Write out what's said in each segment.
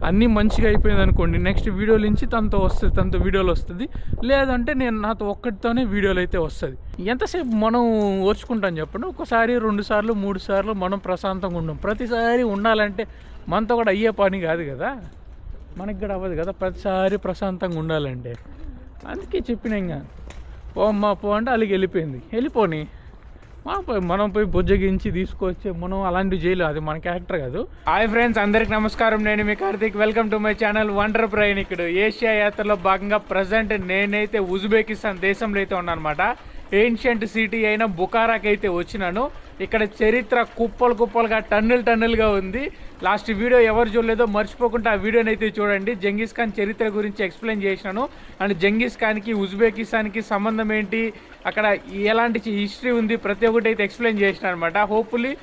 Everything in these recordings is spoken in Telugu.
అన్నీ మంచిగా అయిపోయింది అనుకోండి, నెక్స్ట్ వీడియోల నుంచి తనతో వస్తుంది, తనతో వీడియోలు వస్తుంది. లేదంటే నేను నాతో ఒక్కటితోనే వీడియోలు అయితే వస్తుంది. ఎంతసేపు మనం ఓర్చుకుంటాం చెప్పండి? ఒకసారి 2 సార్లు 3 సార్లు మనం ప్రశాంతంగా ఉండం. ప్రతిసారి ఉండాలంటే మనతో కూడా అయ్యే పని కాదు కదా, మనకి కూడా అవ్వదు కదా ప్రతిసారి ప్రశాంతంగా ఉండాలంటే. అందుకే చెప్పిన ఇంకా ఓ అమ్మ పో అంటే అలిగి వెళ్ళిపోని మనం పోయి బుజ్జగించి తీసుకొచ్చి మనం అలాంటివి చేయలేదు, అది మన క్యారెక్టర్ కాదు. హాయ్ ఫ్రెండ్స్, అందరికి నమస్కారం. నేను మీ Karthik, welcome to my channel wonder ప్రయాణికుడు. ఏషియా యాత్రలో భాగంగా ప్రజెంట్ నేనైతే ఉజ్బెకిస్తాన్ దేశంలో అయితే ఉన్నాను అనమాట. ఏన్షియంట్ సిటీ అయిన బుకారాకి అయితే వచ్చినాను. ఇక్కడ చరిత్ర కుప్పలుగా టన్నులుగా ఉంది. లాస్ట్ వీడియో ఎవరు చూడలేదో మర్చిపోకుండా ఆ వీడియోని అయితే చూడండి. జంగీస్ ఖాన్ చరిత్ర గురించి ఎక్స్ప్లెయిన్ చేసినాను. అండ్ జంగీస్ ఖాన్కి ఉజ్బెకిస్తాన్కి సంబంధం ఏంటి, అక్కడ ఎలాంటి హిస్టరీ ఉంది, ప్రతి ఒక్కటి అయితే ఎక్స్ప్లెయిన్ చేసినాను అనమాట. హోప్ఫుల్లీ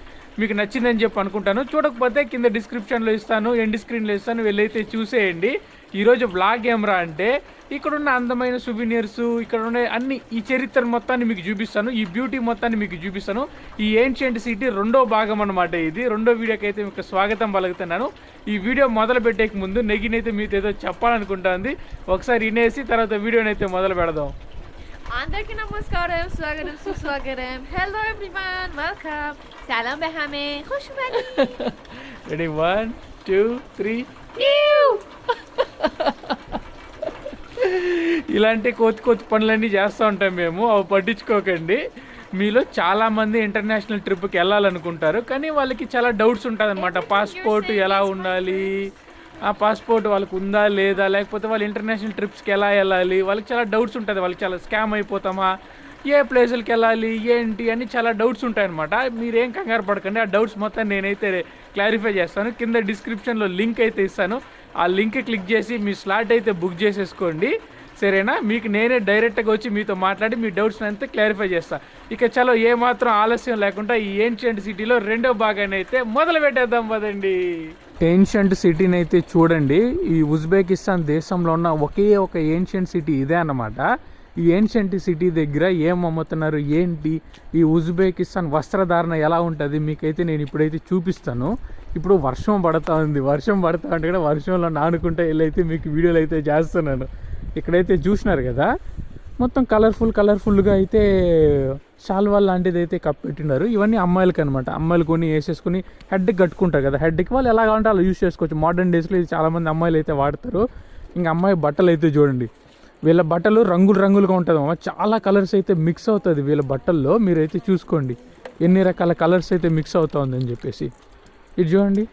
మీకు నచ్చిందని చెప్పి అనుకుంటాను. చూడకపోతే కింద డిస్క్రిప్షన్లో ఇస్తాను, ఎండ్ స్క్రీన్లో ఇస్తాను, వెళ్ళైతే చూసేయండి. ఈరోజు వ్లాగ్ ఏమరా అంటే ఇక్కడున్న అందమైన సువెనీర్స్, ఇక్కడ ఉన్న అన్ని ఈ చరిత్ర మొత్తాన్ని మీకు చూపిస్తాను, ఈ బ్యూటీ మొత్తాన్ని మీకు చూపిస్తాను. ఈ ఏన్షియంట్ సిటీ రెండో భాగం అనమాట. ఇది రెండో వీడియోకి అయితే మీకు స్వాగతం పలుకుతున్నాను. ఈ వీడియో మొదలు పెట్టేక ముందు నెగినైతే మీతో ఏదో చెప్పాలనుకుంటుంది, ఒకసారి వినేసి తర్వాత వీడియోని అయితే మొదలు పెడదాం. అందరికీ నమస్కారం, స్వాగతం సుస్వాగతం. Hello everyone, welcome. సలాం బెహామే, ఖుష్మని. రెడీ 1 2 3. ఇలాంటి కొత్త పనులన్నీ చేస్తూ ఉంటాం మేము, అవి పట్టించుకోకండి. మీలో చాలామంది ఇంటర్నేషనల్ ట్రిప్కి వెళ్ళాలనుకుంటారు, కానీ వాళ్ళకి చాలా డౌట్స్ ఉంటుంది అనమాట. పాస్పోర్ట్ ఎలా ఉండాలి, ఆ పాస్పోర్ట్ వాళ్ళకు ఉందా లేదా, లేకపోతే వాళ్ళు ఇంటర్నేషనల్ ట్రిప్స్కి ఎలా వెళ్ళాలి, వాళ్ళకి చాలా డౌట్స్ ఉంటుంది. వాళ్ళకి చాలా స్కామ్ అయిపోతామా, ఏ ప్లేసులకి వెళ్ళాలి ఏంటి అని చాలా డౌట్స్ ఉంటాయన్నమాట. మీరేం కంగారు పడకండి, ఆ డౌట్స్ మొత్తం నేనైతే క్లారిఫై చేస్తాను. కింద డిస్క్రిప్షన్లో లింక్ అయితే ఇస్తాను, ఆ లింక్ క్లిక్ చేసి మీ స్లాట్ అయితే బుక్ చేసేసుకోండి, సరేనా? మీకు నేనే డైరెక్ట్గా వచ్చి మీతో మాట్లాడి మీ డౌట్స్ని అంతా క్లారిఫై చేస్తాను. ఇక చలో ఏమాత్రం ఆలస్యం లేకుండా ఈ ఏన్షియంట్ సిటీలో రెండో భాగాన్ని అయితే మొదలు పెట్టేద్దాం పదండి. ఏన్షియంట్ సిటీని అయితే చూడండి. ఈ ఉజ్బెకిస్తాన్ దేశంలో ఉన్న ఒకే ఒక ఏన్షియంట్ సిటీ ఇదే అన్నమాట. ఈ ఏన్షియంట్ సిటీ దగ్గర ఏం అమ్ముతున్నారు ఏంటి, ఈ ఉజ్బెకిస్తాన్ వస్త్రధారణ ఎలా ఉంటుంది మీకైతే నేను ఇప్పుడైతే చూపిస్తాను. ఇప్పుడు వర్షం పడుతూ ఉంది అంటే కూడా వర్షంలో నానుకుంటే వెళ్ళైతే మీకు వీడియోలు అయితే చేస్తున్నాను. ఇక్కడైతే చూసినారు కదా, మొత్తం కలర్ఫుల్గా అయితే షాల్వాల్ లాంటిది అయితే కప్పెట్టినారు. ఇవన్నీ అమ్మాయిలకి అనమాట. అమ్మాయిలు కొని వేసేసుకుని హెడ్కి కట్టుకుంటారు కదా, హెడ్కి వాళ్ళు ఎలా కావాలంటే అలా యూజ్ చేసుకోవచ్చు. మోడర్న్ డేస్లో ఇది చాలామంది అమ్మాయిలు అయితే వాడతారు. ఇంకా అమ్మాయి బట్టలు అయితే చూడండి, వీళ్ళ బట్టలు రంగులుగా ఉంటుంది. చాలా కలర్స్ అయితే మిక్స్ అవుతుంది వీళ్ళ బట్టల్లో, మీరైతే చూసుకోండి ఎన్ని రకాల కలర్స్ అయితే మిక్స్ అవుతుందని చెప్పేసి. ఇది చూడండి,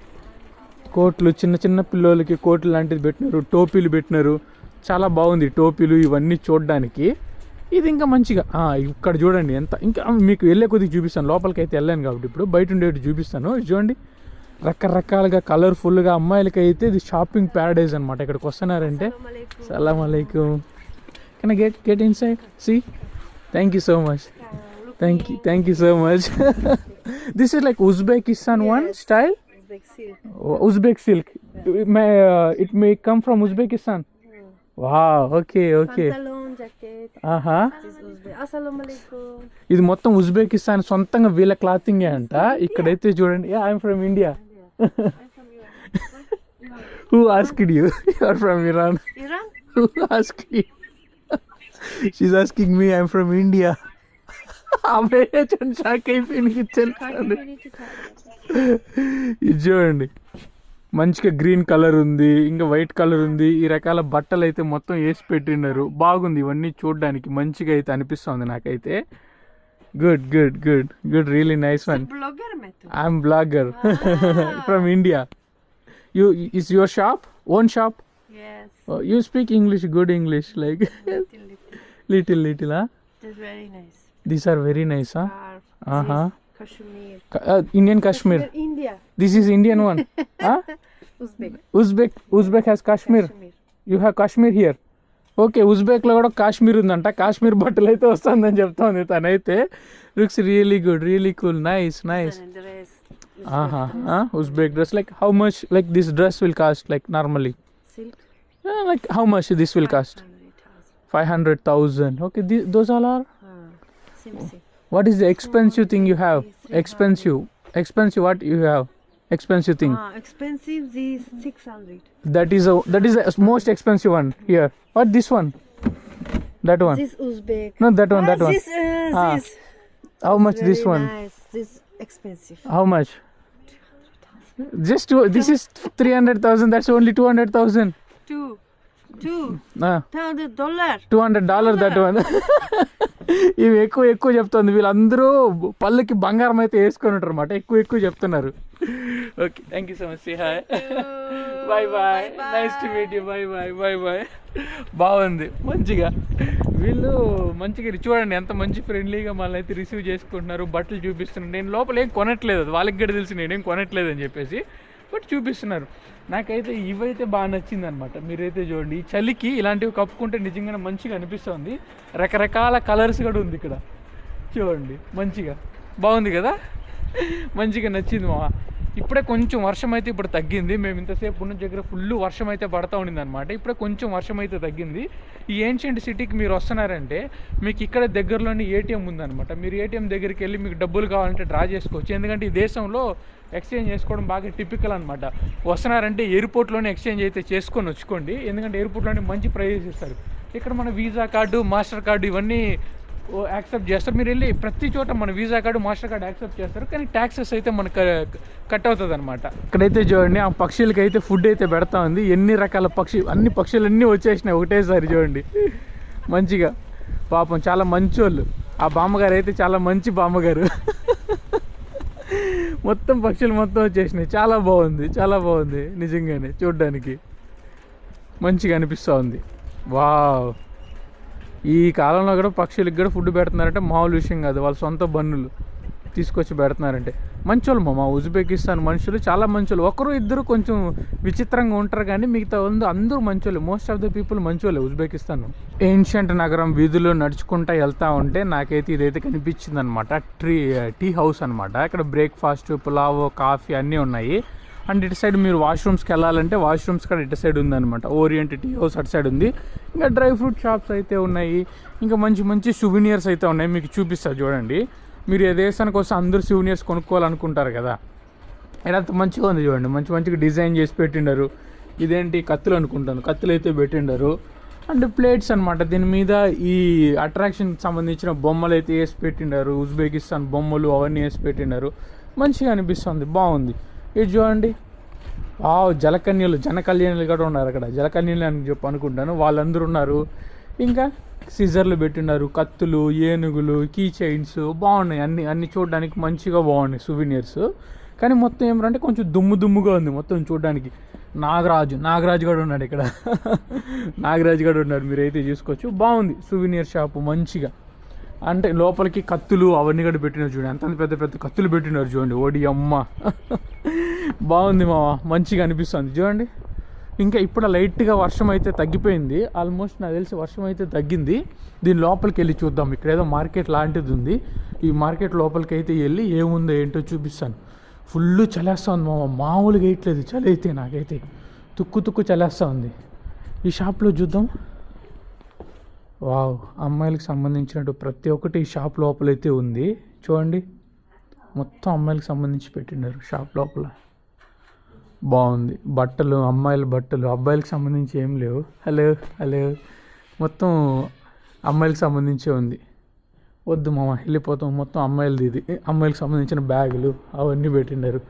కోట్లు, చిన్న పిల్లలకి కోట్లు లాంటిది పెట్టినారు, టోపీలు పెట్టినారు. చాలా బాగుంది టోపీలు ఇవన్నీ చూడడానికి. ఇది ఇంకా మంచిగా ఇక్కడ చూడండి ఎంత, ఇంకా మీకు వెళ్ళే కొద్దిగా చూపిస్తాను. లోపలికి అయితే వెళ్ళాను కాబట్టి ఇప్పుడు బయట ఉండేటి చూపిస్తాను. చూడండి రకరకాలుగా కలర్ఫుల్గా అమ్మాయిలకి అయితే ఇది షాపింగ్ ప్యారడైజ్ అనమాట. ఇక్కడికి వస్తున్నారంటే సలాం అలైకుం, can I get inside? See, thank you so much, thank you so much. This is like Uzbekistan one style, Uzbek silk. It may come from Uzbekistan. Wow, okay. Pantalon, jacket. This is Uzbek. Assalamu alaikum. ఇది మొత్తం ఉజ్బెకిస్తాన్ సొంతంగా వీళ్ళ క్లాతింగే అంట. ఇక్కడైతే చూడండి, I'm from India. Who asked you? You are from Iran. Who asked you? She's asking me, I'm from India. ఇది చూడండి, మంచిగా గ్రీన్ కలర్ ఉంది, ఇంకా వైట్ కలర్ ఉంది. ఈ రకాల బట్టలు అయితే మొత్తం వేసి పెట్టినారు. బాగుంది ఇవన్నీ చూడడానికి, మంచిగా అయితే అనిపిస్తుంది నాకైతే. Good really nice one. I'm blogger from India. Is your shop own shop? Yes. You speak English, good English, like little That's very nice. These are very nice, huh? Kashmir. Indian Kashmir. India. This is Indian one. Huh? Uzbek has Kashmir. You have Kashmir here. Okay, ఉజ్బెక్లో కూడా కాశ్మీర్ ఉందంట. కాశ్మీర్ బట్టలు అయితే వస్తుందని చెప్తుంది తనైతే. Looks really good, really cool, nice. Uzbek dress, like how much, like this dress will cost, like normally? Silk. Like how much this will cost? 500,000. Okay, those all are? Same. What is the expensive thing you have? Expensive, what you have? expensive thing? Expensive, this 600. That is the most expensive one here. What this one? That one? This Uzbek. No, that one. That one. This, this. How much this Very one? Nice. This expensive. How much? Just this is 300,000. That's only 200,000. $200. $200 that one. ఇవి ఎక్కువ చెప్తుంది. వీళ్ళందరూ పళ్ళకి బంగారం అయితే వేసుకొని ఉంటారు అనమాట. ఎక్కువ చెప్తున్నారు. Okay, thank you so much. Hi, bye. Nice to meet you. Bye. బాగుంది మంచిగా. వీళ్ళు మంచిగా చూడండి ఎంత మంచి ఫ్రెండ్లీగా మనల్ని అయితే రిసీవ్ చేసుకుంటున్నారు. బట్టలు చూపిస్తున్నారు. నేను లోపల ఏం కొనట్లేదు, అది వాళ్ళకి కూడా తెలిసి నేనేం కొనట్లేదు అని చెప్పేసి, బట్ చూపిస్తున్నారు. నాకైతే ఇవైతే బాగా నచ్చింది అనమాట. మీరైతే చూడండి, ఈ చలికి ఇలాంటివి కప్పుకుంటే నిజంగానే మంచిగా అనిపిస్తుంది. రకరకాల కలర్స్ కూడా ఉంది ఇక్కడ చూడండి. మంచిగా బాగుంది కదా, మంచిగా నచ్చింది మా. ఇప్పుడే కొంచెం వర్షం అయితే ఇప్పుడు తగ్గింది. మేము ఇంతసేపు ఉన్న దగ్గర ఫుల్ వర్షం అయితే పడతా ఉండింది అనమాట. ఇప్పుడే కొంచెం వర్షం అయితే తగ్గింది. ఈ ఏన్షియంట్ సిటీకి మీరు వస్తున్నారంటే మీకు ఇక్కడ దగ్గరలోని ఏటీఎం ఉందన్నమాట. మీరు ఏటీఎం దగ్గరికి వెళ్ళి మీకు డబ్బులు కావాలంటే డ్రా చేసుకోవచ్చు. ఎందుకంటే ఈ దేశంలో ఎక్స్చేంజ్ చేసుకోవడం బాగా టిపికల్ అనమాట. వస్తున్నారంటే ఎయిర్పోర్ట్లోనే ఎక్స్చేంజ్ అయితే చేసుకొని వచ్చుకోండి. ఎందుకంటే ఎయిర్పోర్ట్లోనే మంచి ప్రైజెస్ ఇస్తారు. ఇక్కడ మన వీసా కార్డు, మాస్టర్ కార్డు ఇవన్నీ యాక్సెప్ట్ చేస్తారు. మీరు వెళ్ళి ప్రతి చోట మన visa card, master card accept చేస్తారు, కానీ ట్యాక్సెస్ అయితే మనకు కట్ అవుతుంది అనమాట. ఇక్కడైతే చూడండి, ఆ పక్షులకి అయితే ఫుడ్ అయితే పెడతా ఉంది. ఎన్ని రకాల అన్ని పక్షులన్నీ వచ్చేసినాయి ఒకటేసారి చూడండి. మంచిగా పాపం చాలా మంచి వాళ్ళు. ఆ బామ్మగారు అయితే చాలా మంచి బామ్మగారు. మొత్తం పక్షులు మొత్తం వచ్చేసినాయి. చాలా బాగుంది నిజంగానే. చూడడానికి మంచిగా అనిపిస్తూ ఉంది. వావ్, ఈ కాలంలో కూడా పక్షులకి కూడా ఫుడ్ పెడుతున్నారంటే మామూలు విషయం కాదు. వాళ్ళ సొంత బన్నులు తీసుకొచ్చి పెడుతున్నారంటే. మంచోళ్ళు మా ఉజ్బెకిస్తాన్ మనుషులు చాలా మంచోళ్ళు. ఒకరు ఇద్దరు కొంచెం విచిత్రంగా ఉంటారు, కానీ మిగతా అందరూ మంచోళ్ళు. మోస్ట్ ఆఫ్ ద పీపుల్ మంచోళ్ళే ఉజ్బెకిస్తాన్. ఏన్షియంట్ నగరం వీధులు నడుచుకుంటా వెళ్తూ ఉంటే నాకైతే ఇదైతే కనిపించింది అనమాట. టీ హౌస్ అనమాట. ఇక్కడ బ్రేక్ఫాస్ట్, పులావ్, కాఫీ అన్నీ ఉన్నాయి. అండ్ ఇటు సైడ్ మీరు వాష్రూమ్స్కి వెళ్ళాలంటే వాష్రూమ్స్ కూడా ఇటు సైడ్ ఉందన్నమాట. ఓరియంట్ టీ హౌస్ అటు సైడ్ ఉంది. ఇంకా డ్రై ఫ్రూట్ షాప్స్ అయితే ఉన్నాయి. ఇంకా మంచి సువెనియర్స్ అయితే ఉన్నాయి. మీకు చూపిస్తారు చూడండి. మీరు ఏ దేశానికి వస్తే అందరూ సువెనియర్స్ కొనుక్కోవాలనుకుంటారు కదా. ఇదంతా మంచిగా ఉంది చూడండి. మంచిగా డిజైన్ చేసి పెట్టిండారు. ఇదేంటి కత్తులు అనుకుంటాను, కత్తులు అయితే పెట్టిండారు. అండ్ ప్లేట్స్ అనమాట. దీని మీద ఈ అట్రాక్షన్కి సంబంధించిన బొమ్మలు అయితే వేసి పెట్టిండారు. ఉజ్బెకిస్తాన్ బొమ్మలు అవన్నీ వేసి పెట్టిండారు. మంచిగా అనిపిస్తుంది, బాగుంది. ఇది చూడండి, జలకన్యలు, జనకళ్యాణులు కూడా ఉన్నారు అక్కడ. జలకన్యలు అని అనుకుంటాను, వాళ్ళందరూ ఉన్నారు. ఇంకా సిజర్లు పెట్టినారు, కత్తులు, ఏనుగులు, కీ చైన్స్ బాగున్నాయి. అన్ని చూడడానికి మంచిగా బాగున్నాయి సువెనియర్స్. కానీ మొత్తం ఏమంటే కొంచెం దుమ్ముగా ఉంది మొత్తం చూడడానికి. నాగరాజు కూడా ఉన్నాడు ఇక్కడ. నాగరాజు కూడా ఉన్నాడు, మీరైతే చూసుకోవచ్చు. బాగుంది సువెనియర్ షాపు మంచిగా. అంటే లోపలికి కత్తులు అవన్నీ కూడా పెట్టినారు చూడండి. అంత పెద్ద కత్తులు పెట్టినారు చూడండి. ఓడి అమ్మ, బాగుంది మావా, మంచిగా అనిపిస్తుంది చూడండి. ఇంకా ఇప్పుడు లైట్గా వర్షం అయితే తగ్గిపోయింది. ఆల్మోస్ట్ నాకు తెలిసి వర్షం అయితే తగ్గింది. దీని లోపలికి వెళ్ళి చూద్దాం. ఇక్కడ ఏదో మార్కెట్ లాంటిది ఉంది. ఈ మార్కెట్ లోపలికి అయితే వెళ్ళి ఏముందో ఏంటో చూపిస్తాను. ఫుల్ చలేస్తూ ఉంది మామూలుగా వేయట్లేదు చలి అయితే. నాకైతే తుక్కు చలేస్తూ ఉంది. ఈ షాప్లో చూద్దాం. వావ్, అమ్మాయిలకు సంబంధించినట్టు ప్రతి ఒక్కటి ఈ షాప్ లోపలైతే ఉంది చూడండి. మొత్తం అమ్మాయిలకు సంబంధించి పెట్టినారు షాప్ లోపల. బాగుంది. బట్టలు, అమ్మాయిల బట్టలు, అబ్బాయిలకు సంబంధించి ఏం లేవు. హలో మొత్తం అమ్మాయిలకు సంబంధించే ఉంది. వద్దు మామ, వెళ్ళిపోతాం. మొత్తం అమ్మాయిలది ఇది. అమ్మాయిలకు సంబంధించిన బ్యాగులు అవన్నీ పెట్టినారు.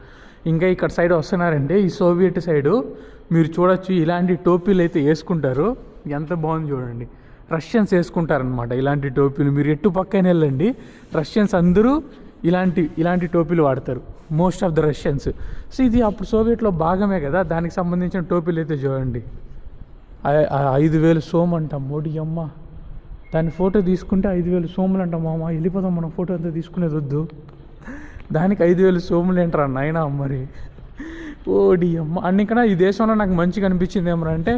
ఇంకా ఇక్కడ సైడ్ వస్తున్నారంటే ఈ సోవియట్ సైడు మీరు చూడొచ్చు. ఇలాంటి టోపీలు అయితే వేసుకుంటారు. ఎంత బాగుంది చూడండి. రష్యన్స్ వేసుకుంటారనమాట ఇలాంటి టోపీలు. మీరు ఎటు పక్కన వెళ్ళండి, రష్యన్స్ అందరూ ఇలాంటి టోపీలు వాడతారు. Most of the Russians. So ఇది అప్పుడు సోవియట్లో భాగమే కదా, దానికి సంబంధించిన టోపీలు అయితే చూడండి. 5,000 సోమ్ అంట. మోడీ అమ్మ, దాని ఫోటో తీసుకుంటే 5,000 సోములు అంట. మామ వెళ్ళిపోతాం, మనం ఫోటో అంతా తీసుకునేది వద్దు. దానికి 5,000 సోములు ఏంట్రా నాయనా మరి. ఓడి అమ్మ. అండ్ ఇక్కడ ఈ దేశంలో నాకు మంచిగా అనిపించింది ఏమరంటే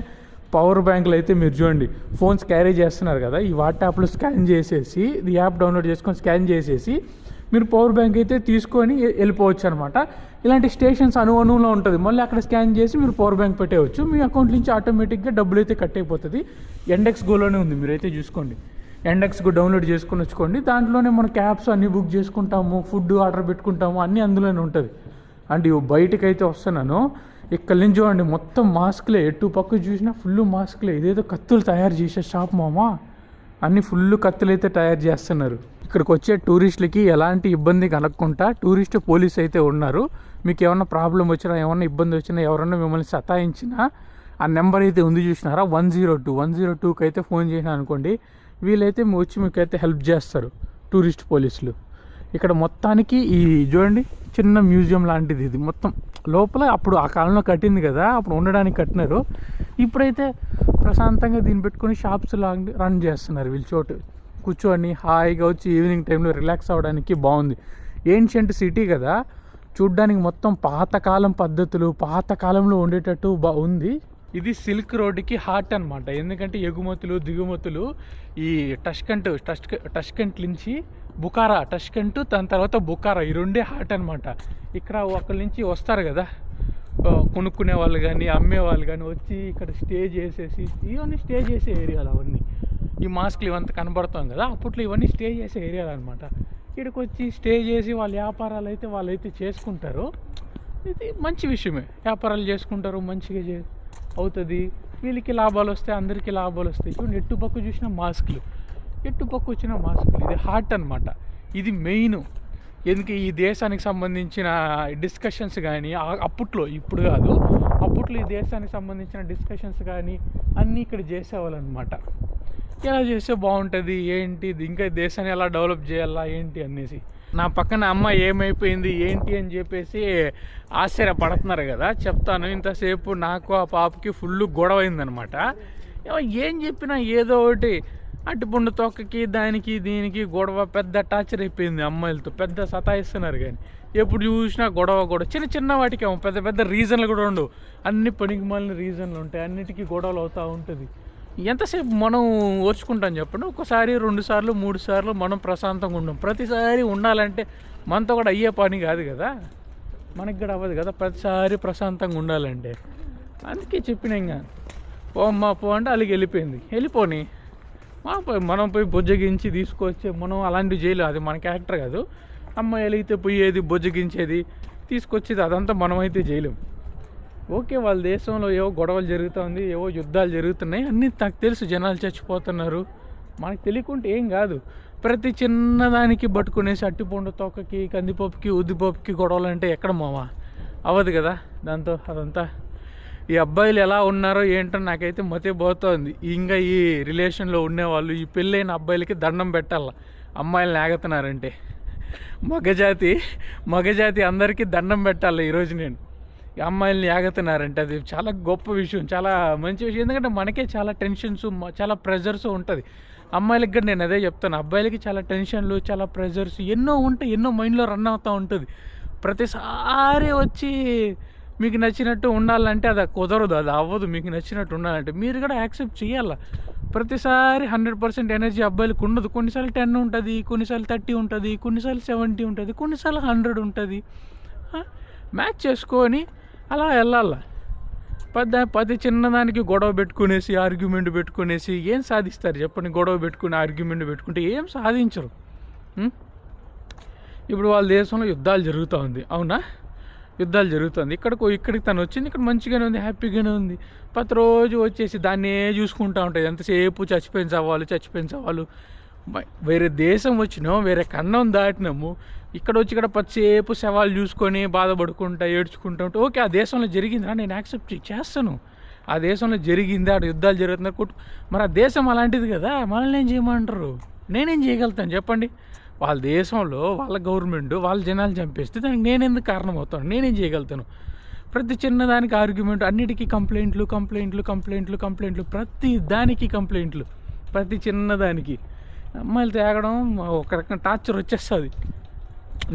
పవర్ బ్యాంకులు అయితే మీరు చూడండి, ఫోన్స్ క్యారీ చేస్తున్నారు కదా, ఈ వాట్సాప్లో స్కాన్ చేసేసి, ఈ యాప్ డౌన్లోడ్ చేసుకొని స్కాన్ చేసేసి మీరు పవర్ బ్యాంక్ అయితే తీసుకొని వెళ్ళిపోవచ్చు అనమాట. ఇలాంటి స్టేషన్స్ అనువులో ఉంటుంది. మళ్ళీ అక్కడ స్కాన్ చేసి మీరు పవర్ బ్యాంక్ పెట్టేయచ్చు. మీ అకౌంట్ నుంచి ఆటోమేటిక్గా డబ్బులు అయితే కట్ అయిపోతుంది. ఎండెక్స్ గోలోనే ఉంది, మీరైతే చూసుకోండి. ఎండెక్స్ గో డౌన్లోడ్ చేసుకొని వచ్చుకోండి. దాంట్లోనే మన క్యాబ్స్ అన్నీ బుక్ చేసుకుంటాము, ఫుడ్ ఆర్డర్ పెట్టుకుంటాము, అన్నీ అందులోనే ఉంటుంది. అంటే బయటకు అయితే వస్తున్నాను, ఇక్కడి నుంచి చూడండి మొత్తం మాస్క్లే, ఎటు పక్క చూసినా ఫుల్ మాస్క్లే. ఇదేదో కత్తులు తయారు చేసే షాప్ మామ, అన్ని ఫుల్ కత్తులు అయితే తయారు చేస్తున్నారు. ఇక్కడికి వచ్చే టూరిస్టులకి ఎలాంటి ఇబ్బంది కలగకుండా టూరిస్ట్ పోలీస్ అయితే ఉన్నారు. మీకు ఏమన్నా ప్రాబ్లం వచ్చినా, ఏమన్నా ఇబ్బంది వచ్చినా, ఎవరన్నా మిమ్మల్ని సతాయించినా ఆ నెంబర్ అయితే ఉంది చూసినారా, 102కి అయితే ఫోన్ చేసినా అనుకోండి, వీళ్ళైతే వచ్చి మీకైతే హెల్ప్ చేస్తారు టూరిస్ట్ పోలీసులు. ఇక్కడ మొత్తానికి ఈ చూడండి చిన్న మ్యూజియం లాంటిది, ఇది మొత్తం లోపల అప్పుడు ఆ కాలంలో కట్టింది కదా, అప్పుడు ఉండడానికి కట్టినారు. ఇప్పుడైతే ప్రశాంతంగా దీన్ని పెట్టుకొని షాప్స్ రన్ చేస్తున్నారు వీళ్ళు. చోటు కూర్చొని హాయిగా వచ్చి ఈవినింగ్ టైంలో రిలాక్స్ అవ్వడానికి బాగుంది. ఏన్షియంట్ సిటీ కదా, చూడ్డానికి మొత్తం పాతకాలం పద్ధతులు, పాతకాలంలో ఉండేటట్టు ఉంది. ఇది సిల్క్ రోడ్డుకి హార్ట్ అనమాట. ఎందుకంటే ఎగుమతులు దిగుమతులు ఈ టష్కంట్ నుంచి బుకారా, టష్కంట్ దాని తర్వాత బుకారా, ఈ రెండే హార్ట్ అనమాట. ఇక్కడ ఒకరి నుంచి వస్తారు కదా కొనుక్కునే వాళ్ళు కానీ అమ్మే వాళ్ళు కానీ వచ్చి ఇక్కడ స్టే చేసేసి, ఇవన్నీ స్టే చేసే ఏరియాలు అవన్నీ. ఈ మాస్క్లు ఇవంతా కనబడతాం కదా, అప్పట్లో ఇవన్నీ స్టే చేసే ఏరియాలు అనమాట. ఇక్కడికి వచ్చి స్టే చేసి వాళ్ళ వ్యాపారాలు అయితే వాళ్ళైతే చేసుకుంటారు. ఇది మంచి విషయమే, వ్యాపారాలు చేసుకుంటారు, మంచిగా అవుతుంది. వీళ్ళకి లాభాలు వస్తాయి, అందరికీ లాభాలు వస్తాయి. చూడండి ఎట్టు పక్క చూసిన మాస్కులు, ఎట్టు పక్క వచ్చిన మాస్కులు. ఇది హార్ట్ అనమాట, ఇది మెయిన్. ఎందుకు ఈ దేశానికి సంబంధించిన డిస్కషన్స్ కానీ అప్పట్లో, ఇప్పుడు కాదు, అప్పట్లో ఈ దేశానికి సంబంధించిన డిస్కషన్స్ కానీ అన్నీ ఇక్కడ చేసేవాళ్ళు అనమాట. ఎలా చేస్తే బాగుంటుంది ఏంటి, ఇంకా దేశాన్ని ఎలా డెవలప్ చేయాలా ఏంటి అనేసి. నా పక్కన అమ్మ ఏమైపోయింది ఏంటి అని చెప్పేసి ఆశ్చర్యపడుతున్నారు కదా, చెప్తాను. ఇంతసేపు నాకు ఆ పాపకి ఫుల్ గొడవ అయిందనమాట. ఏం చెప్పినా ఏదో ఒకటి అట్టుపండు తొక్కకి దానికి దీనికి గొడవ, పెద్ద టార్చర్ అయిపోయింది. అమ్మాయిలతో పెద్ద సతాయిస్తున్నారు. కానీ ఎప్పుడు చూసినా గొడవ, చిన్న వాటికి ఏమో పెద్ద పెద్ద రీజన్లు కూడా ఉండవు, అన్ని పనికి మాలిన రీజన్లు ఉంటాయి, అన్నిటికీ గొడవలు అవుతూ ఉంటుంది. ఎంతసేపు మనం ఓర్చుకుంటాం చెప్పండి? ఒకసారి 2 సార్లు 3 సార్లు మనం ప్రశాంతంగా ఉండం. ప్రతిసారి ఉండాలంటే మనతో కూడా అయ్యే పని కాదు కదా, మనకి కూడా అవ్వదు కదా ప్రతిసారి ప్రశాంతంగా ఉండాలంటే. అందుకే చెప్పిన ఇంకా పోమ్మా పో అంటే అలాగే వెళ్ళిపోని మనం పోయి బొజ్జగించి తీసుకొచ్చి మనం అలాంటివి చేయలేదు. అది మన క్యారెక్టర్ కాదు. అమ్మాయిలు అయితే పోయేది బొజ్జగించేది తీసుకొచ్చేది అదంతా మనమైతే చేయలేం. ఓకే, వాళ్ళ దేశంలో ఏవో గొడవలు జరుగుతుంది, ఏవో యుద్ధాలు జరుగుతున్నాయి, అన్నీ నాకు తెలుసు, జనాలు చచ్చిపోతున్నారు. మనకు తెలియకుంటే ఏం కాదు. ప్రతి చిన్నదానికి పట్టుకునేసి అట్టిపండు తొక్కకి, కందిపప్పుకి, ఉద్దిపప్పుకి గొడవలు అంటే ఎక్కడ మావా అవ్వదు కదా. దాంతో అదంతా ఈ అబ్బాయిలు ఎలా ఉన్నారో ఏంటో నాకైతే మతే పోతుంది. ఇంకా ఈ రిలేషన్లో ఉండేవాళ్ళు ఈ పెళ్ళైన అబ్బాయిలకి దండం పెట్టాల, అమ్మాయిలను ఆగుతున్నారంటే. మగజాతి అందరికీ దండం పెట్టాలి ఈరోజు నేను. అమ్మాయిల్ని ఆగుతున్నారంటే అది చాలా గొప్ప విషయం, చాలా మంచి విషయం. ఎందుకంటే మనకే చాలా టెన్షన్స్, చాలా ప్రెజర్స్ ఉంటుంది. అమ్మాయిలకి కూడా నేను అదే చెప్తాను, అబ్బాయిలకి చాలా టెన్షన్లు, చాలా ప్రెజర్స్ ఎన్నో ఉంటాయి, ఎన్నో మైండ్లో రన్ అవుతూ ఉంటుంది. ప్రతిసారి వచ్చి మీకు నచ్చినట్టు ఉండాలంటే అది కుదరదు, అది అవ్వదు. మీకు నచ్చినట్టు ఉండాలంటే మీరు కూడా యాక్సెప్ట్ చేయాలి. ప్రతిసారి 100% ఎనర్జీ అబ్బాయిలకు ఉండదు. కొన్నిసార్లు 10 ఉంటుంది, కొన్నిసార్లు 30 ఉంటుంది, కొన్నిసార్లు 70 ఉంటుంది, కొన్నిసార్లు 100 ఉంటుంది. మ్యాచ్ చేసుకొని అలా వెళ్ళాల. ప్రతి చిన్నదానికి గొడవ పెట్టుకునేసి, ఆర్గ్యుమెంట్ పెట్టుకునేసి ఏం సాధిస్తారు చెప్పండి? గొడవ పెట్టుకుని ఆర్గ్యుమెంట్ పెట్టుకుంటే ఏం సాధించరు. ఇప్పుడు వాళ్ళ దేశంలో యుద్ధాలు జరుగుతూ ఉంది, అవునా? యుద్ధాలు జరుగుతుంది. ఇక్కడికి తను వచ్చింది, ఇక్కడ మంచిగానే ఉంది, హ్యాపీగానే ఉంది. ప్రతిరోజు వచ్చేసి దాన్నే చూసుకుంటూ ఉంటుంది. ఎంతసేపు చచ్చిపోయిన సవాలు. వేరే దేశం వచ్చినాం, వేరే ఖండం దాటినాము, ఇక్కడ వచ్చి ఇక్కడ పచ్చేపు శవాలు చూసుకొని బాధపడుకుంటా ఏడ్చుకుంటా ఉంటే ఓకే, ఆ దేశంలో జరిగిందా నేను యాక్సెప్ట్ చేస్తాను. ఆ దేశంలో జరిగింది, ఆడ యుద్ధాలు జరుగుతున్నారు, మరి ఆ దేశం అలాంటిది కదా, మనల్ని ఏం చేయమంటారు? నేనేం చేయగలుగుతాను చెప్పండి? వాళ్ళ దేశంలో వాళ్ళ గవర్నమెంట్ వాళ్ళ జనాలు చంపేస్తే దానికి నేనెందుకు కారణం అవుతాను? నేనేం చేయగలుగుతాను? ప్రతి చిన్నదానికి ఆర్గ్యుమెంట్, అన్నిటికీ కంప్లైంట్లు, ప్రతి దానికి కంప్లైంట్లు, ప్రతి చిన్నదానికి. అమ్మాయిలు తేగడం ఒక రకంగా టార్చర్ వచ్చేస్తుంది.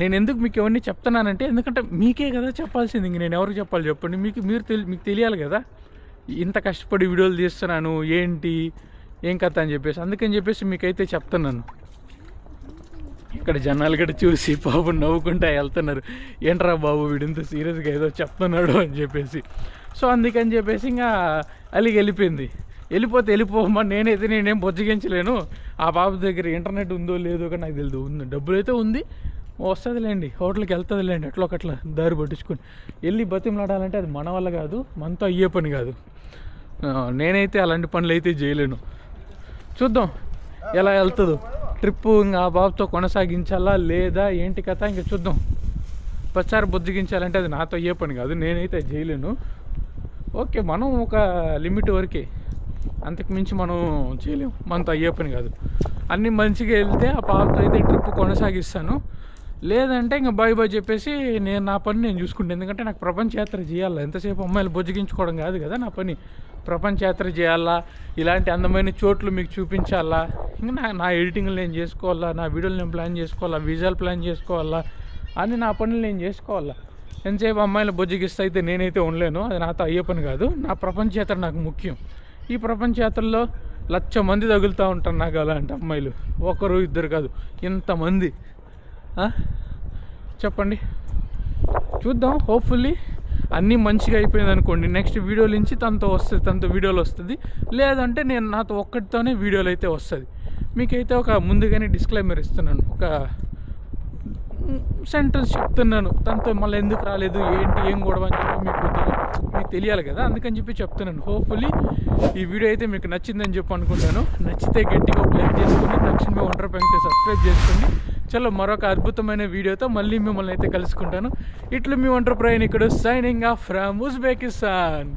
నేను ఎందుకు మీకు ఎవరిని చెప్తున్నానంటే, ఎందుకంటే మీకే కదా చెప్పాల్సింది, ఇంక నేను ఎవరికి చెప్పాలి చెప్పండి? మీకు తెలియాలి కదా, ఇంత కష్టపడి వీడియోలు తీస్తున్నాను ఏంటి ఏం కథ అని చెప్పేసి. అందుకని చెప్పేసి మీకైతే చెప్తున్నాను. ఇక్కడ జనాలు కూడా చూసి బాబు నవ్వుకుంటా వెళ్తున్నారు, ఏంట్రా బాబు వీడు ఇంత సీరియస్గా ఏదో చెప్తున్నాడు అని చెప్పేసి. సో అందుకని చెప్పేసి ఇంకా అలిగి వెళ్ళిపోమ్మా, నేనేం బొజ్జగించలేను. ఆ బాబు దగ్గర ఇంటర్నెట్ ఉందో లేదో కానీ నాకు తెలియదు, డబ్బులు అయితే ఉంది, వస్తుందిలేండి, హోటల్కి వెళ్తుందిలేండి, ఎట్లా ఒకట్లా దారి పట్టించుకొని వెళ్ళి బతిమలాడాలంటే అది మన వల్ల కాదు, మనతో అయ్యే పని కాదు. నేనైతే అలాంటి పనులు అయితే చేయలేను. చూద్దాం ఎలా వెళ్తుందో ట్రిప్పు. ఇంకా ఆ బాబుతో కొనసాగించాలా లేదా ఏంటి కథ ఇంకా చూద్దాం. ప్రచారం బుజ్జగించాలంటే అది నాతో అయ్యే పని కాదు, నేనైతే అది చేయలేను. ఓకే, మనం ఒక లిమిట్ వరకే, అంతకు మించి మనం చేయలేము, మనతో అయ్యే పని కాదు. అన్నీ మంచిగా వెళ్తే ఆ పాపతో అయితే ట్రిప్ కొనసాగిస్తాను, లేదంటే ఇంకా బాయ్ బాయ్ చెప్పేసి నేను నా పని నేను చూసుకుంటాను. ఎందుకంటే నాకు ప్రపంచ యాత్ర చేయాలా, ఎంతసేపు అమ్మాయిలు బొజ్జగించుకోవడం కాదు కదా నా పని. ప్రపంచ యాత్ర చేయాలా, ఇలాంటి అందమైన చోట్లు మీకు చూపించాలా, ఇంకా నా ఎడిటింగ్లు నేను చేసుకోవాలా, నా వీడియోలు నేను ప్లాన్ చేసుకోవాలా, విజువల్ ప్లాన్ చేసుకోవాలా, అని నా పనులు నేను చేసుకోవాలా. ఎంతసేపు అమ్మాయిలు బొజ్జగిస్తే అయితే నేనైతే ఉండలేను, అది నాతో అయ్యే పని కాదు. నా ప్రపంచ యాత్ర నాకు ముఖ్యం. ఈ ప్రపంచ యాత్రలో 1,00,000 మంది తగులుతూ ఉంటారు నాకు అలాంటి అమ్మాయిలు, ఒకరు ఇద్దరు కాదు, ఇంతమంది. చెప్పండి, చూద్దాం. హోప్ఫుల్లీ అన్నీ మంచిగా అయిపోయింది అనుకోండి, నెక్స్ట్ వీడియోల నుంచి తనతో వస్తుంది, తనతో వీడియోలు వస్తుంది. లేదంటే నేను నాతో ఒక్కటితోనే వీడియోలు అయితే వస్తుంది. మీకైతే ఒక ముందుగానే డిస్క్లైమర్ ఇస్తున్నాను, ఒక సెంటెన్స్ చెప్తున్నాను. తనతో మళ్ళీ ఎందుకు రాలేదు, ఏంటి, ఏం గొడవ అని చెప్పి మీకు తెలియాలి కదా, అందుకని చెప్పి చెప్తున్నాను. హోప్ఫుల్లీ ఈ వీడియో అయితే మీకు నచ్చిందని చెప్పి అనుకుంటాను. నచ్చితే గట్టిగా ఒక లైక్ చేసుకుని తక్షణమే ఒంటరి పెంకితే సబ్స్క్రైబ్ చేసుకోండి. చలో, మరొక అద్భుతమైన వీడియోతో మళ్ళీ మిమ్మల్ని అయితే కలుసుకుంటాను. ఇట్లు మీ ఒంటరి ప్రయాణికుడు సైనింగ్ ఆఫ్ ఫ్రమ్ ఉజ్బెకిస్తాన్.